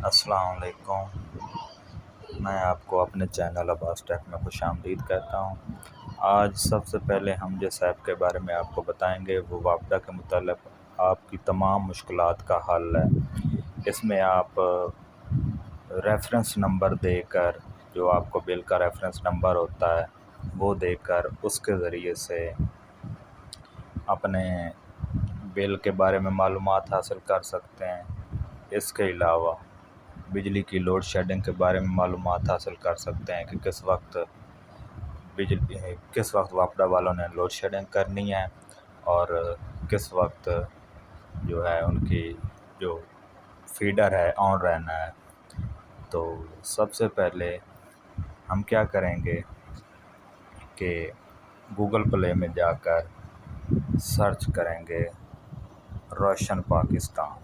السلام علیکم۔ میں آپ کو اپنے چینل عباس ٹیک میں خوش آمدید کہتا ہوں۔ آج سب سے پہلے ہم جس ایپ کے بارے میں آپ کو بتائیں گے وہ وابڈا کے متعلق آپ کی تمام مشکلات کا حل ہے۔ اس میں آپ ریفرنس نمبر دے کر، جو آپ کو بل کا ریفرنس نمبر ہوتا ہے وہ دے کر اس کے ذریعے سے اپنے بل کے بارے میں معلومات حاصل کر سکتے ہیں۔ اس کے علاوہ بجلی کی لوڈ شیڈنگ کے بارے میں معلومات حاصل کر سکتے ہیں کہ کس وقت وابڈا والوں نے لوڈ شیڈنگ کرنی ہے اور کس وقت جو ہے ان کی جو فیڈر ہے آن رہنا ہے۔ تو سب سے پہلے ہم کیا کریں گے کہ گوگل پلے میں جا کر سرچ کریں گے روشن پاکستان۔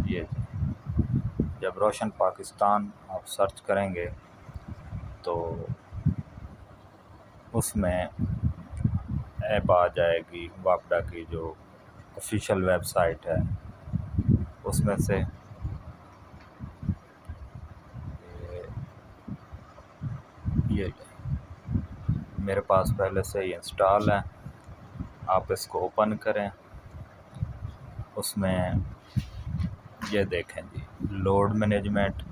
یہ جب روشن پاکستان آپ سرچ کریں گے تو اس میں ایپ آ جائے گی وابڈا کی جو آفیشیل ویب سائٹ ہے۔ اس میں سے یہ میرے پاس پہلے سے ہی انسٹال ہے، آپ اس کو اوپن کریں۔ اس میں یہ دیکھیں جی، لوڈ مینجمنٹ،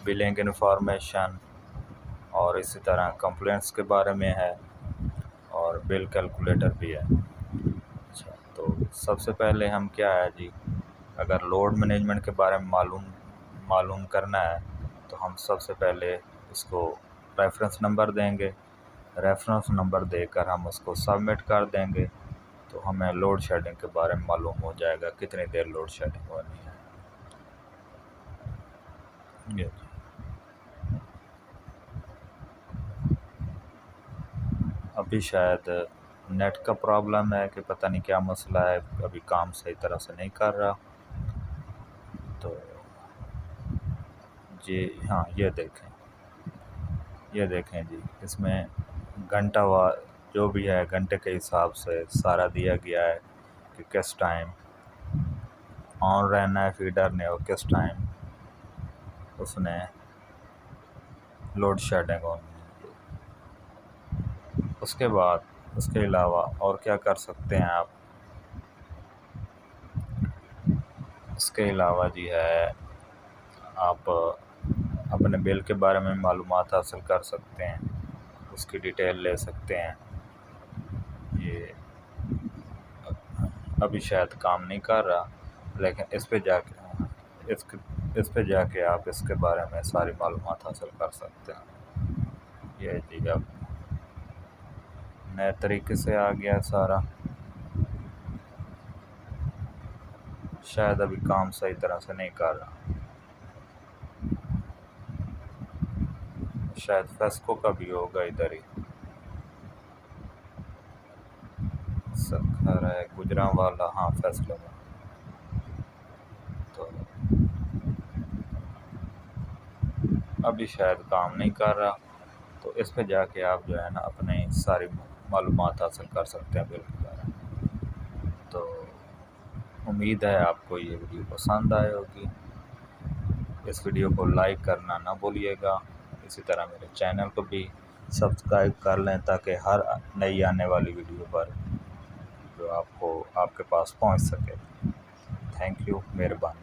بلنگ انفارمیشن اور اسی طرح کمپلینٹس کے بارے میں ہے اور بل کیلکولیٹر بھی ہے۔ اچھا، تو سب سے پہلے ہم کیا ہے جی، اگر لوڈ مینجمنٹ کے بارے میں معلوم کرنا ہے تو ہم سب سے پہلے اس کو ریفرنس نمبر دیں گے۔ ریفرنس نمبر دے کر ہم اس کو سبمٹ کر دیں گے تو ہمیں لوڈ شیڈنگ کے بارے میں معلوم ہو جائے گا کتنی دیر لوڈ شیڈنگ ہونی ہے۔ یہ ابھی شاید نیٹ کا پرابلم ہے کہ پتہ نہیں کیا مسئلہ ہے، ابھی کام صحیح طرح سے نہیں کر رہا۔ تو جی ہاں، یہ دیکھیں جی، اس میں گھنٹہ جو بھی ہے گھنٹے کے حساب سے سارا دیا گیا ہے کہ کس ٹائم آن رہنا ہے فیڈر نے اور کس ٹائم اس نے لوڈ شیڈنگ ہونی ہے۔ اس کے بعد اس کے علاوہ اور کیا کر سکتے ہیں آپ، اس کے علاوہ جی ہے آپ اپنے بل کے بارے میں معلومات حاصل کر سکتے ہیں، اس کی ڈیٹیل لے سکتے ہیں۔ یہ ابھی شاید کام نہیں کر رہا، لیکن اس پہ جا کے آپ اس کے بارے میں ساری معلومات حاصل کر سکتے ہیں۔ یہ جی اب نئے طریقے سے آ گیا سارا، شاید ابھی کام صحیح طرح سے نہیں کر رہا، شاید فیسکو کا بھی ہوگا ادھر ہی، سکھر ہے گجرانوالا، ہاں فیصلہ میں۔ تو ابھی شاید کام نہیں کر رہا، تو اس پہ جا کے آپ جو ہے نا اپنی ساری معلومات حاصل کر سکتے ہیں بل کے بارے میں۔ تو امید ہے آپ کو یہ ویڈیو پسند آئے ہوگی۔ اس ویڈیو کو لائک کرنا نہ بھولیے گا، اسی طرح میرے چینل کو بھی سبسکرائب کر لیں تاکہ ہر نئی آنے والی ویڈیو پر جو آپ کے پاس پہنچ سکے۔ تھینک یو، مہربانی۔